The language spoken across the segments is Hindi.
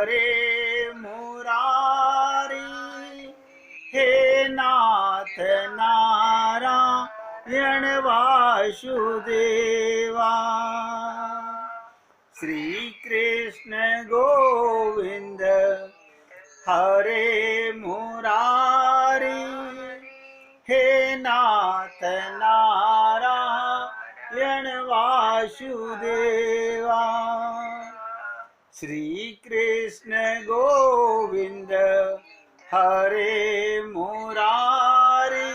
हरे मुरारी हे नाथ नारायण वासुदेवा। श्री कृष्ण गोविंद हरे मुरारी हे नाथ नारायण वासुदेवा। श्री कृष्ण गोविंद हरे मुरारी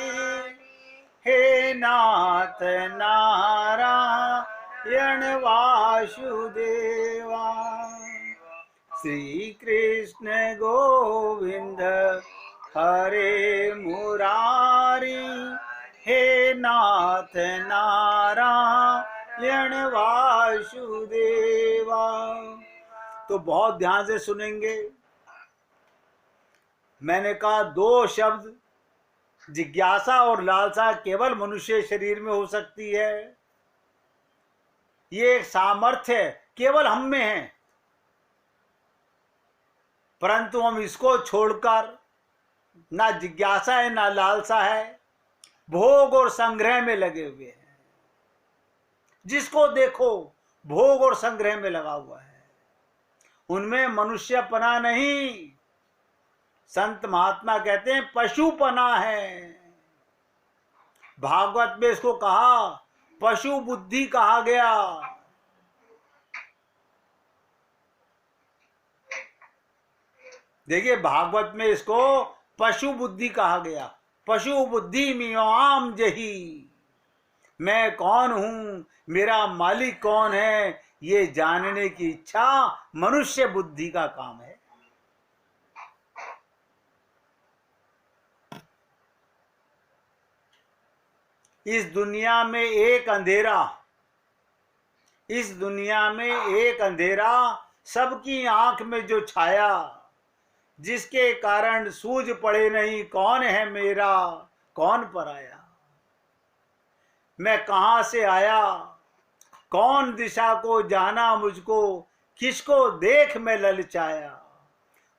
हे नाथ नारायण वासुदेवा। श्री कृष्ण गोविंद हरे मुरारी हे नाथ नारायण वासुदेवा। तो बहुत ध्यान से सुनेंगे। मैंने कहा दो शब्द जिज्ञासा और लालसा केवल मनुष्य शरीर में हो सकती है। ये एक सामर्थ्य केवल हम में है, परंतु हम इसको छोड़कर ना जिज्ञासा है ना लालसा है, भोग और संग्रह में लगे हुए हैं। जिसको देखो भोग और संग्रह में लगा हुआ है, उनमें मनुष्यपना नहीं, संत महात्मा कहते हैं पशुपना है। भागवत में इसको कहा पशु बुद्धि कहा गया। देखिए भागवत में इसको पशु बुद्धि कहा गया। पशु बुद्धि मियाम जही, मैं कौन हूं, मेरा मालिक कौन है, ये जानने की इच्छा मनुष्य बुद्धि का काम है। इस दुनिया में एक अंधेरा, इस दुनिया में एक अंधेरा सबकी आंख में जो छाया, जिसके कारण सूझ पड़े नहीं कौन है मेरा कौन पराया। मैं कहां से आया, कौन दिशा को जाना मुझको, किसको देख मैं ललचाया।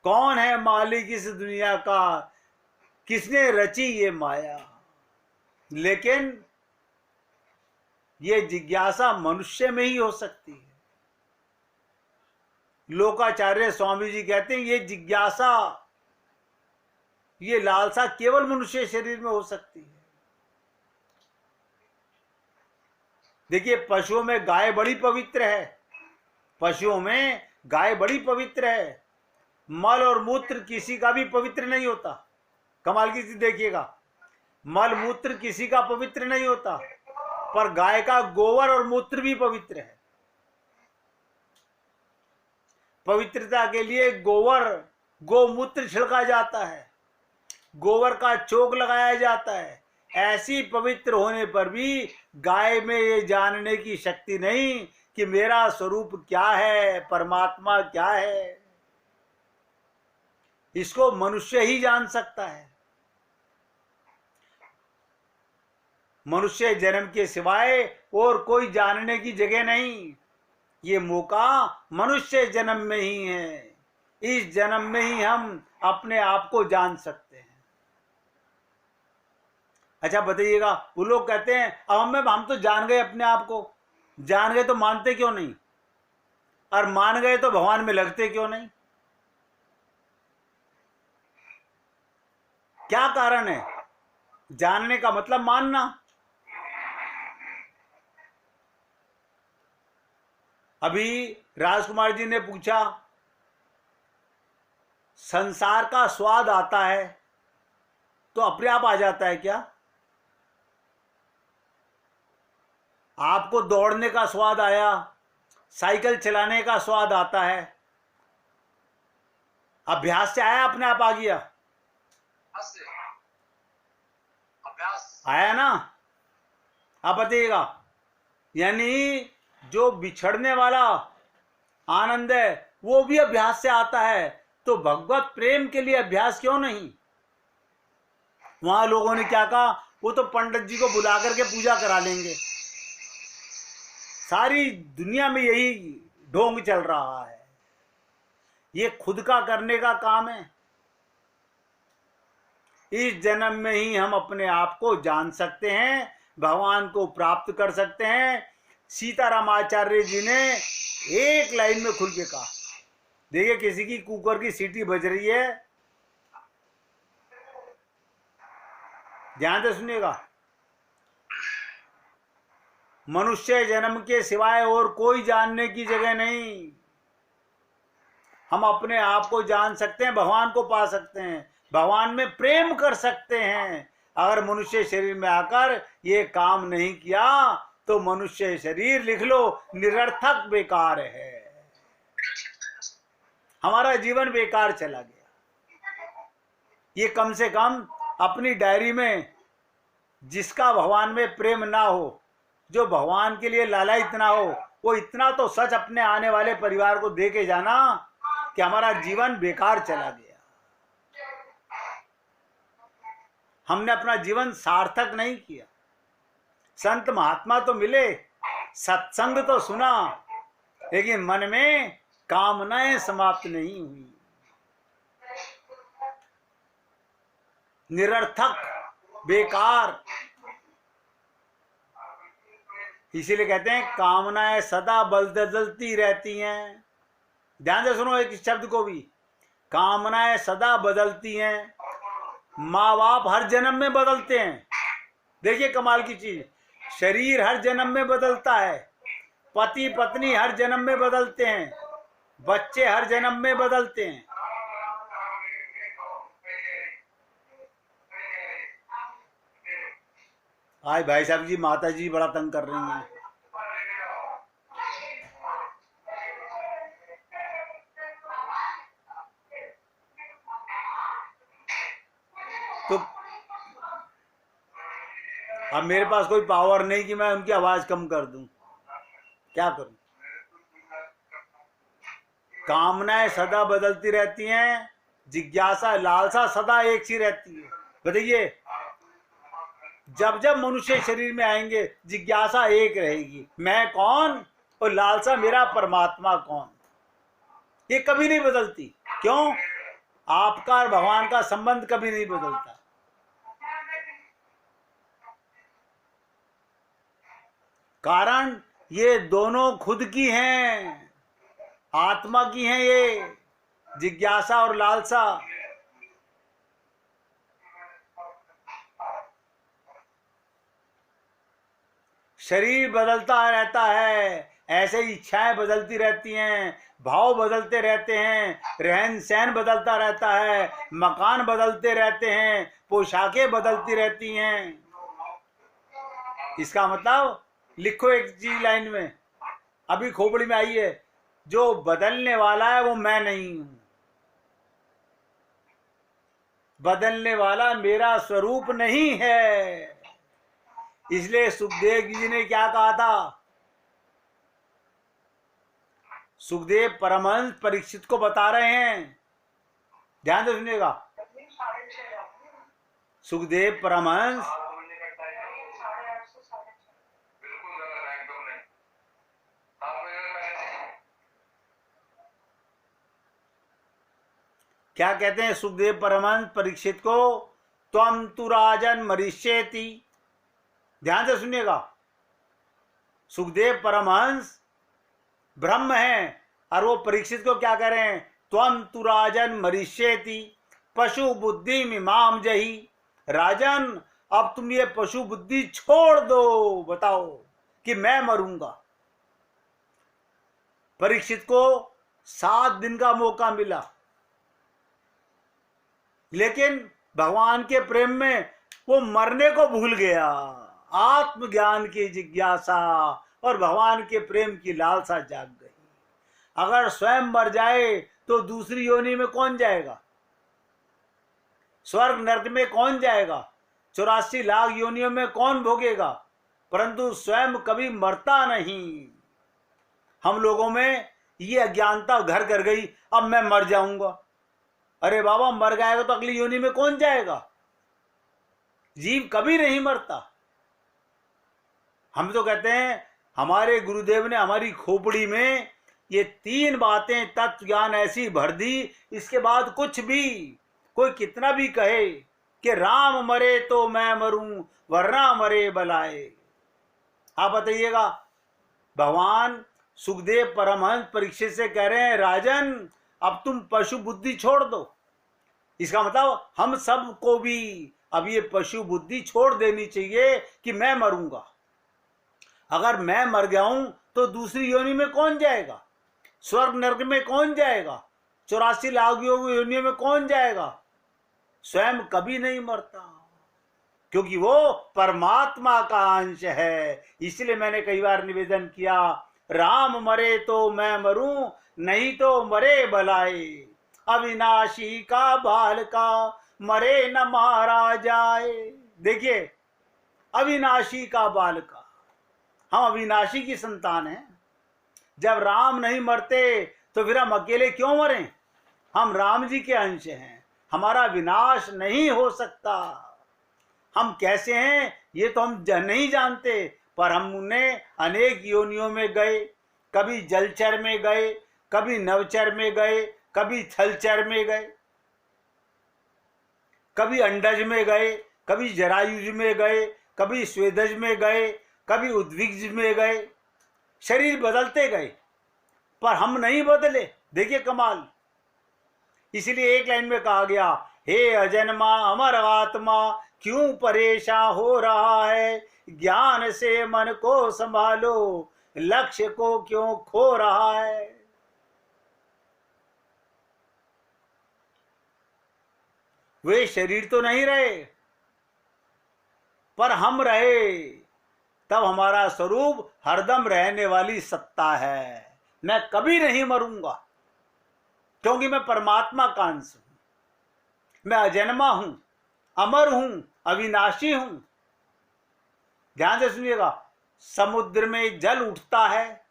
कौन है मालिक इस दुनिया का, किसने रची ये माया। लेकिन ये जिज्ञासा मनुष्य में ही हो सकती है। लोकाचार्य स्वामी जी कहते हैं ये जिज्ञासा, ये लालसा केवल मनुष्य शरीर में हो सकती है। देखिए पशुओं में गाय बड़ी पवित्र है, पशुओं में गाय बड़ी पवित्र है। मल और मूत्र किसी का भी पवित्र नहीं होता। कमाल की चीज देखिएगा, मल मूत्र किसी का पवित्र नहीं होता, पर गाय का गोबर और मूत्र भी पवित्र है। पवित्रता के लिए गोबर गोमूत्र छिड़का जाता है, गोबर का चोक लगाया जाता है। ऐसी पवित्र होने पर भी गाय में ये जानने की शक्ति नहीं कि मेरा स्वरूप क्या है, परमात्मा क्या है। इसको मनुष्य ही जान सकता है। मनुष्य जन्म के सिवाय और कोई जानने की जगह नहीं। ये मौका मनुष्य जन्म में ही है। इस जन्म में ही हम अपने आप को जान सकते हैं। अच्छा बताइएगा, वो लोग कहते हैं अब हम तो जान गए अपने आप को, जान गए तो मानते क्यों नहीं, और मान गए तो भगवान में लगते क्यों नहीं? क्या कारण है? जानने का मतलब मानना। अभी राजकुमार जी ने पूछा संसार का स्वाद आता है तो अपने आप आ जाता है क्या? आपको दौड़ने का स्वाद आया, साइकिल चलाने का स्वाद आता है, अभ्यास से आया, अपने आप आ गया? अभ्यास आया ना? आप बताइएगा। यानी जो बिछड़ने वाला आनंद है वो भी अभ्यास से आता है, तो भगवत प्रेम के लिए अभ्यास क्यों नहीं? वहां लोगों ने क्या कहा, वो तो पंडित जी को बुला करके पूजा करा लेंगे। सारी दुनिया में यही ढोंग चल रहा है। ये खुद का करने का काम है। इस जन्म में ही हम अपने आप को जान सकते हैं, भगवान को प्राप्त कर सकते हैं। सीताराम आचार्य जी ने एक लाइन में खुल के कहा। देखिए, किसी की कुकर की सीटी बज रही है, ध्यान से सुनिएगा। मनुष्य जन्म के सिवाय और कोई जानने की जगह नहीं। हम अपने आप को जान सकते हैं, भगवान को पा सकते हैं, भगवान में प्रेम कर सकते हैं। अगर मनुष्य शरीर में आकर ये काम नहीं किया तो मनुष्य शरीर, लिख लो, निरर्थक बेकार है। हमारा जीवन बेकार चला गया। ये कम से कम अपनी डायरी में, जिसका भगवान में प्रेम ना हो, जो भगवान के लिए लालायित ना हो, वो इतना तो सच अपने आने वाले परिवार को दे के जाना कि हमारा जीवन बेकार चला गया, हमने अपना जीवन सार्थक नहीं किया। संत महात्मा तो मिले, सत्संग तो सुना, लेकिन मन में कामनाएं समाप्त नहीं हुई। निरर्थक, बेकार। इसीलिए कहते हैं कामनाएं सदा बदलती रहती हैं। ध्यान से सुनो एक शब्द को भी, कामनाएं सदा बदलती हैं। माँ बाप हर जन्म में बदलते हैं। देखिए कमाल की चीज, शरीर हर जन्म में बदलता है, पति पत्नी हर जन्म में बदलते हैं, बच्चे हर जन्म में बदलते हैं। आज भाई साहब जी, माता जी बड़ा तंग कर रही हैं। तो अब मेरे पास कोई पावर नहीं कि मैं उनकी आवाज कम कर दूं, क्या करूं। कामनाएं सदा बदलती रहती हैं, जिज्ञासा, लालसा सदा एक सी रहती है। बताइए, जब जब मनुष्य शरीर में आएंगे जिज्ञासा एक रहेगी, मैं कौन, और लालसा मेरा परमात्मा कौन। ये कभी नहीं बदलती। क्यों? आपका और भगवान का संबंध कभी नहीं बदलता। कारण ये दोनों खुद की हैं, आत्मा की हैं, ये जिज्ञासा और लालसा। शरीर बदलता रहता है, ऐसे इच्छाएं बदलती रहती हैं, भाव बदलते रहते हैं, रहन सहन बदलता रहता है, मकान बदलते रहते हैं, पोशाकें बदलती रहती हैं। इसका मतलब लिखो एक चीज लाइन में, अभी खोपड़ी में आई है, जो बदलने वाला है वो मैं नहीं हूं। बदलने वाला मेरा स्वरूप नहीं है। इसलिए सुखदेव जी ने क्या कहा था? सुखदेव परमहंस परीक्षित को बता रहे हैं, ध्यान से सुनिएगा। सुखदेव परमहंस क्या कहते हैं? सुखदेव परमहंस परीक्षित को, त्वम तु राजन मरिष्येति। ध्यान से सुनिएगा। सुखदेव परमहंस ब्रह्म हैं और वो परीक्षित को क्या कह रहे हैं? त्वम तु राजन मरिष्येति पशु बुद्धि मिमाम जही। राजन, अब तुम ये पशु बुद्धि छोड़ दो, बताओ कि मैं मरूंगा। परीक्षित को 7 दिन का मौका मिला, लेकिन भगवान के प्रेम में वो मरने को भूल गया। आत्मज्ञान की जिज्ञासा और भगवान के प्रेम की लालसा जाग गई। अगर स्वयं मर जाए तो दूसरी योनि में कौन जाएगा? स्वर्ग नरक में कौन जाएगा? 84 लाख योनियों में कौन भोगेगा? परंतु स्वयं कभी मरता नहीं। हम लोगों में ये अज्ञानता घर कर गई, अब मैं मर जाऊंगा। अरे बाबा, मर जाएगा तो अगली योनि में कौन जाएगा? जीव कभी नहीं मरता। हम तो कहते हैं हमारे गुरुदेव ने हमारी खोपड़ी में ये तीन बातें तत्व ज्ञान ऐसी भर दी, इसके बाद कुछ भी कोई कितना भी कहे कि राम मरे तो मैं मरूं वरना मरे बलाए। आप बताइएगा, भगवान सुखदेव परमहंस परीक्षित से कह रहे हैं, राजन अब तुम पशु बुद्धि छोड़ दो। इसका मतलब हम सबको भी अब ये पशु बुद्धि छोड़ देनी चाहिए कि मैं मरूंगा। अगर मैं मर गया हूं तो दूसरी योनि में कौन जाएगा, स्वर्ग नरक में कौन जाएगा, 84 लाख योनियों में कौन जाएगा। स्वयं कभी नहीं मरता, क्योंकि वो परमात्मा का अंश है। इसलिए मैंने कई बार निवेदन किया, राम मरे तो मैं मरूं नहीं तो मरे बलाए, अविनाशी का बाल का मरे न मारा जाए। देखिए, अविनाशी का बाल का, हम अविनाशी की संतान हैं। जब राम नहीं मरते तो फिर हम अकेले क्यों मरें। हम राम जी के अंश हैं, हमारा विनाश नहीं हो सकता। हम कैसे हैं ये तो हम नहीं जानते, पर हम उन्हें अनेक योनियों में गए, कभी जलचर में गए, कभी नवचर में गए, कभी थलचर में गए, कभी अंडज में गए, कभी जरायुज में गए, कभी स्वेदज में गए, कभी उद्विग्ज में गए। शरीर बदलते गए पर हम नहीं बदले। देखिए कमाल। इसलिए एक लाइन में कहा गया, हे अजन्मा अमर आत्मा क्यों परेशान हो रहा है, ज्ञान से मन को संभालो लक्ष्य को क्यों खो रहा है। वे शरीर तो नहीं रहे पर हम रहे, तब हमारा स्वरूप हरदम रहने वाली सत्ता है। मैं कभी नहीं मरूंगा क्योंकि मैं परमात्मा का अंश हूं, मैं अजन्मा हूं, अमर हूं, अविनाशी हूं। ध्यान से सुनिएगा, समुद्र में जल उठता है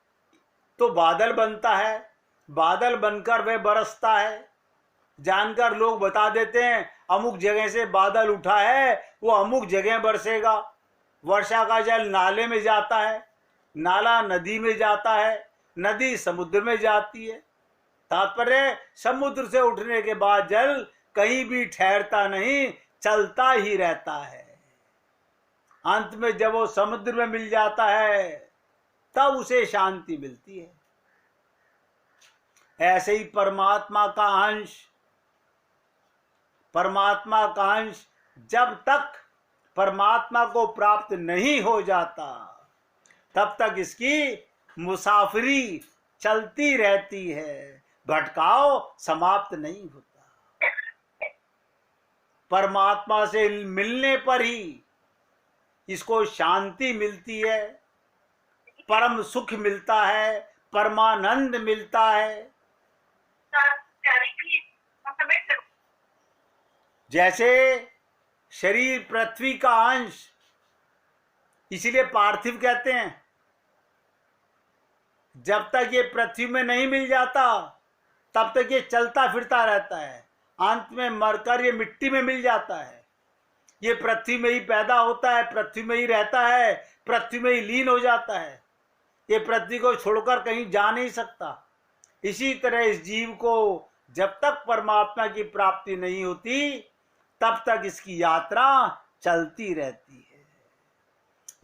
तो बादल बनता है, बादल बनकर वह बरसता है। जानकर लोग बता देते हैं अमुक जगह से बादल उठा है, वो अमुक जगह बरसेगा। वर्षा का जल नाले में जाता है, नाला नदी में जाता है, नदी समुद्र में जाती है। तात्पर्य, समुद्र से उठने के बाद जल कहीं भी ठहरता नहीं, चलता ही रहता है। अंत में जब वो समुद्र में मिल जाता है तब उसे शांति मिलती है। ऐसे ही परमात्मा का अंश, परमात्मा का अंश जब तक परमात्मा को प्राप्त नहीं हो जाता तब तक इसकी मुसाफिरी चलती रहती है, भटकाव समाप्त नहीं होता। परमात्मा से मिलने पर ही इसको शांति मिलती है, परम सुख मिलता है, परमानंद मिलता है। जैसे शरीर पृथ्वी का अंश, इसीलिए पार्थिव कहते हैं। जब तक ये पृथ्वी में नहीं मिल जाता तब तक ये चलता फिरता रहता है। अंत में मरकर ये मिट्टी में मिल जाता है। ये पृथ्वी में ही पैदा होता है, पृथ्वी में ही रहता है, पृथ्वी में ही लीन हो जाता है। ये पृथ्वी को छोड़कर कहीं जा नहीं सकता। इसी तरह इस जीव को जब तक परमात्मा की प्राप्ति नहीं होती तब तक इसकी यात्रा चलती रहती है।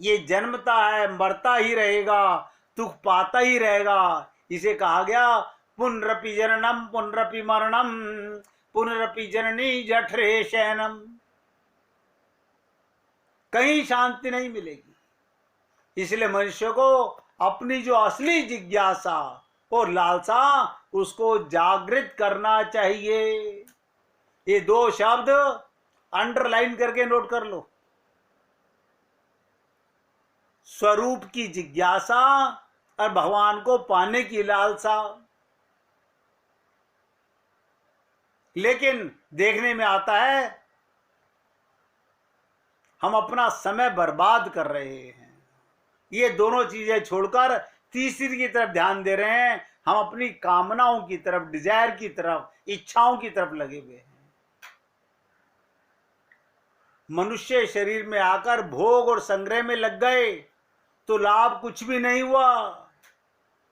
ये जन्मता है, मरता ही रहेगा, दुख पाता ही रहेगा। इसे कहा गया पुनरपि जननम पुनरपि मरणम पुनरपि जननी जठरे शयनम। कहीं शांति नहीं मिलेगी। इसलिए मनुष्य को अपनी जो असली जिज्ञासा और लालसा उसको जागृत करना चाहिए। ये दो शब्द अंडरलाइन करके नोट कर लो, स्वरूप की जिज्ञासा और भगवान को पाने की लालसा। लेकिन देखने में आता है हम अपना समय बर्बाद कर रहे हैं। ये दोनों चीजें छोड़कर तीसरी की तरफ ध्यान दे रहे हैं। हम अपनी कामनाओं की तरफ, डिजायर की तरफ, इच्छाओं की तरफ लगे हुए हैं। मनुष्य शरीर में आकर भोग और संग्रह में लग गए तो लाभ कुछ भी नहीं हुआ।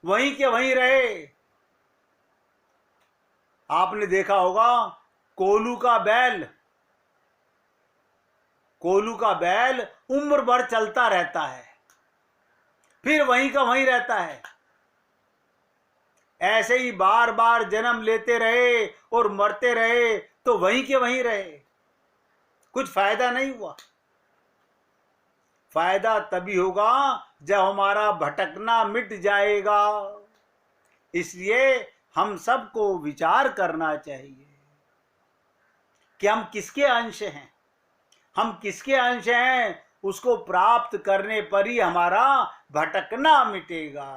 वहीं के वहीं रहे। आपने देखा होगा कोल्हू का बैल, कोल्हू का बैल उम्र भर चलता रहता है, फिर वहीं का वहीं रहता है। ऐसे ही बार बार जन्म लेते रहे और मरते रहे तो वहीं के वहीं रहे, कुछ फायदा नहीं हुआ। फायदा तभी होगा जब हमारा भटकना मिट जाएगा। इसलिए हम सबको विचार करना चाहिए कि हम किसके अंश हैं। हम किसके अंश हैं, उसको प्राप्त करने पर ही हमारा भटकना मिटेगा।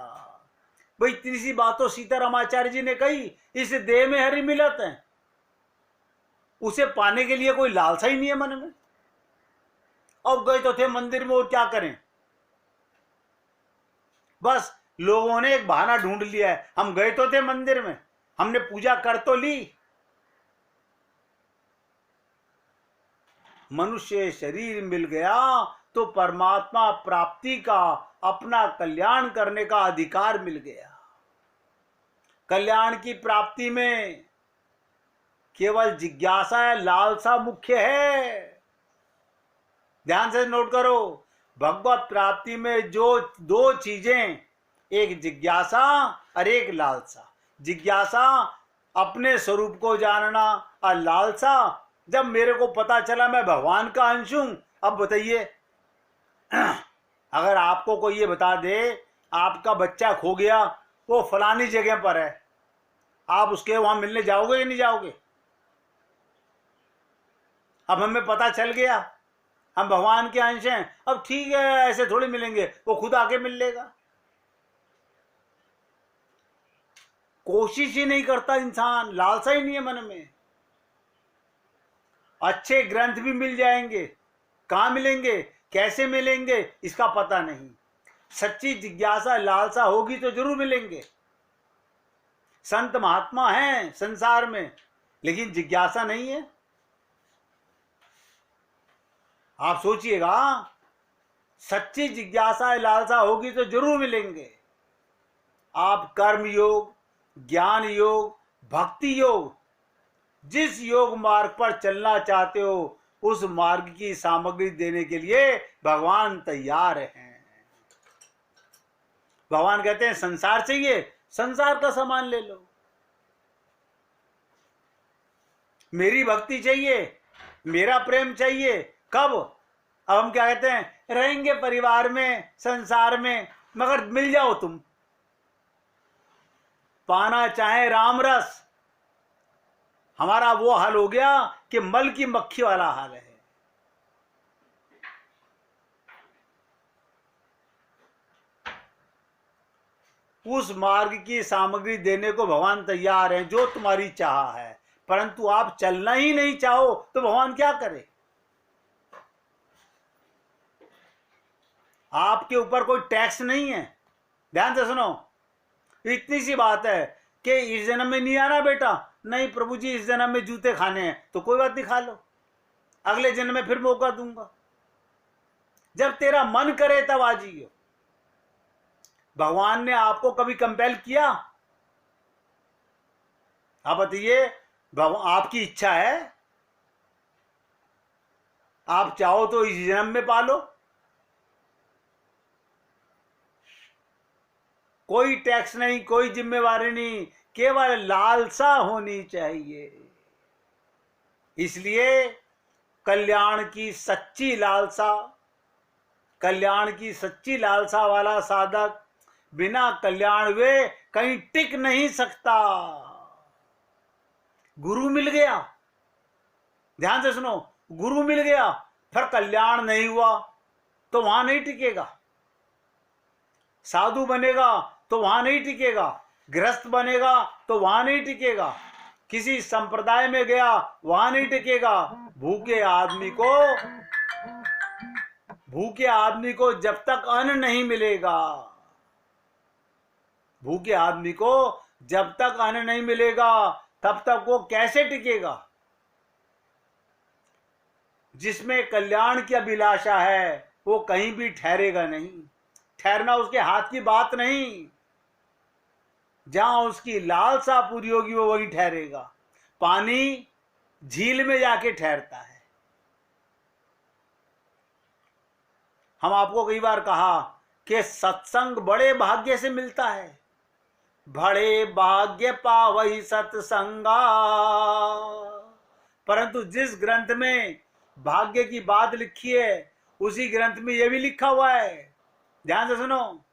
भाई इतनी सी बात तो सीतारामाचार्य जी ने कही, इस देह में हरि मिलत है, उसे पाने के लिए कोई लालसा ही नहीं है मन में। अब गए तो थे मंदिर में, और क्या करें, बस लोगों ने एक बहाना ढूंढ लिया है, हम गए तो थे मंदिर में, हमने पूजा कर तो ली। मनुष्य शरीर मिल गया तो परमात्मा प्राप्ति का, अपना कल्याण करने का अधिकार मिल गया। कल्याण की प्राप्ति में केवल जिज्ञासा है, लालसा मुख्य है। ध्यान से नोट करो, भगवत प्राप्ति में जो दो चीजें, एक जिज्ञासा और एक लालसा। जिज्ञासा अपने स्वरूप को जानना, और लालसा जब मेरे को पता चला मैं भगवान का अंश हूं। अब बताइए, अगर आपको कोई ये बता दे आपका बच्चा खो गया, वो फलानी जगह पर है, आप उसके वहां मिलने जाओगे या नहीं जाओगे? अब हमें पता चल गया हम भगवान के अंश हैं, अब ठीक है, ऐसे थोड़ी मिलेंगे, वो खुद आके मिल लेगा। कोशिश ही नहीं करता इंसान, लालसा ही नहीं है मन में। अच्छे ग्रंथ भी मिल जाएंगे, कहाँ मिलेंगे, कैसे मिलेंगे, इसका पता नहीं। सच्ची जिज्ञासा लालसा होगी तो जरूर मिलेंगे। संत महात्मा हैं संसार में, लेकिन जिज्ञासा नहीं है। आप सोचिएगा, सच्ची जिज्ञासा लालसा होगी तो जरूर मिलेंगे। आप कर्म योग, ज्ञान योग, भक्ति योग, जिस योग मार्ग पर चलना चाहते हो उस मार्ग की सामग्री देने के लिए भगवान तैयार हैं। भगवान कहते हैं संसार चाहिए, संसार का सामान ले लो। मेरी भक्ति चाहिए, मेरा प्रेम चाहिए, कब? अब हम क्या कहते हैं, रहेंगे परिवार में, संसार में, मगर मिल जाओ तुम। पाना चाहे राम रस, हमारा वो हाल हो गया कि मल की मक्खी वाला हाल है। उस मार्ग की सामग्री देने को भगवान तैयार हैं, जो तुम्हारी चाह है, परंतु आप चलना ही नहीं चाहो तो भगवान क्या करे? आपके ऊपर कोई टैक्स नहीं है। ध्यान से सुनो, इतनी सी बात है कि इस जन्म में नहीं आना बेटा, नहीं प्रभु जी इस जन्म में जूते खाने हैं, तो कोई बात नहीं, खा लो, अगले जन्म में फिर मौका दूंगा। जब तेरा मन करे तब आ जाइयो। भगवान ने आपको कभी कंपेल किया? आप बताइए, आपकी इच्छा है, आप चाहो तो इस जन्म में पालो, कोई टैक्स नहीं, कोई जिम्मेवारी नहीं, केवल लालसा होनी चाहिए। इसलिए कल्याण की सच्ची लालसा, कल्याण की सच्ची लालसा वाला साधक बिना कल्याण वे कहीं टिक नहीं सकता। गुरु मिल गया, ध्यान से सुनो, गुरु मिल गया, फिर कल्याण नहीं हुआ तो वहां नहीं टिकेगा। साधु बनेगा तो वहां नहीं टिकेगा, गृहस्थ बनेगा तो वहां नहीं टिकेगा, किसी संप्रदाय में गया वहां नहीं टिकेगा। भूखे आदमी को जब तक अन्न नहीं मिलेगा, भूखे आदमी को जब तक अन्न नहीं मिलेगा तब तक वो कैसे टिकेगा? जिसमें कल्याण की अभिलाषा है वो कहीं भी ठहरेगा नहीं। ठहरना उसके हाथ की बात नहीं। जहां उसकी लालसा पूरी होगी वो वहीं ठहरेगा। पानी झील में जाके ठहरता है। हम आपको कई बार कहा कि सत्संग बड़े भाग्य से मिलता है। बड़े भाग्य पावई सत्संगा। परंतु जिस ग्रंथ में भाग्य की बात लिखी है उसी ग्रंथ में यह भी लिखा हुआ है, ध्यान से सुनो।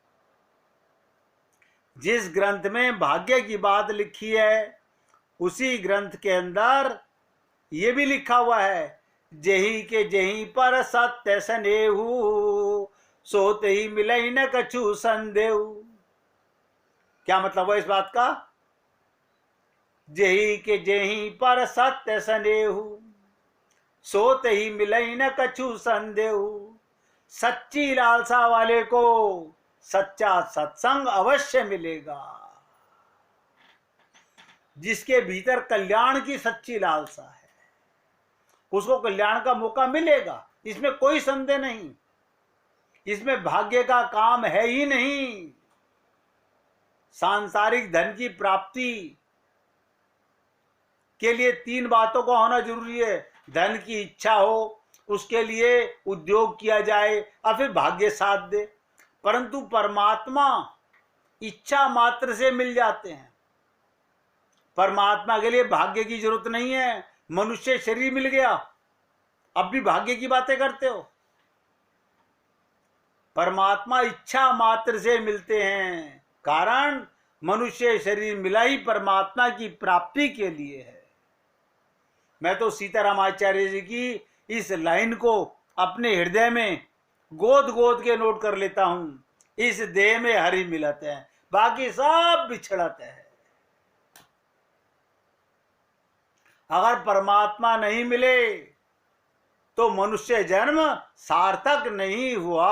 जिस ग्रंथ में भाग्य की बात लिखी है उसी ग्रंथ के अंदर यह भी लिखा हुआ है, जेही के जेही पर सत्य सनेहू, सोते ही मिले न कछु संदेह। क्या मतलब है इस बात का? जेही के जेही पर सत्य सनेहू, सोते ही मिले न कछु संदेह। सच्ची लालसा वाले को सच्चा सत्संग अवश्य मिलेगा। जिसके भीतर कल्याण की सच्ची लालसा है उसको कल्याण का मौका मिलेगा, इसमें कोई संदेह नहीं। इसमें भाग्य का काम है ही नहीं। सांसारिक धन की प्राप्ति के लिए तीन बातों का होना जरूरी है। धन की इच्छा हो, उसके लिए उद्योग किया जाए और फिर भाग्य साथ दे। परंतु परमात्मा इच्छा मात्र से मिल जाते हैं। परमात्मा के लिए भाग्य की जरूरत नहीं है। मनुष्य शरीर मिल गया, अब भी भाग्य की बातें करते हो। परमात्मा इच्छा मात्र से मिलते हैं, कारण मनुष्य शरीर मिला ही परमात्मा की प्राप्ति के लिए है। मैं तो सीतारामाचार्य जी की इस लाइन को अपने हृदय में गोद गोद के नोट कर लेता हूं। इस देह में हरि मिलत है, बाकी सब बिछड़त है। अगर परमात्मा नहीं मिले तो मनुष्य जन्म सार्थक नहीं हुआ।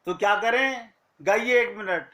तो क्या करें? गाइए 1 मिनट।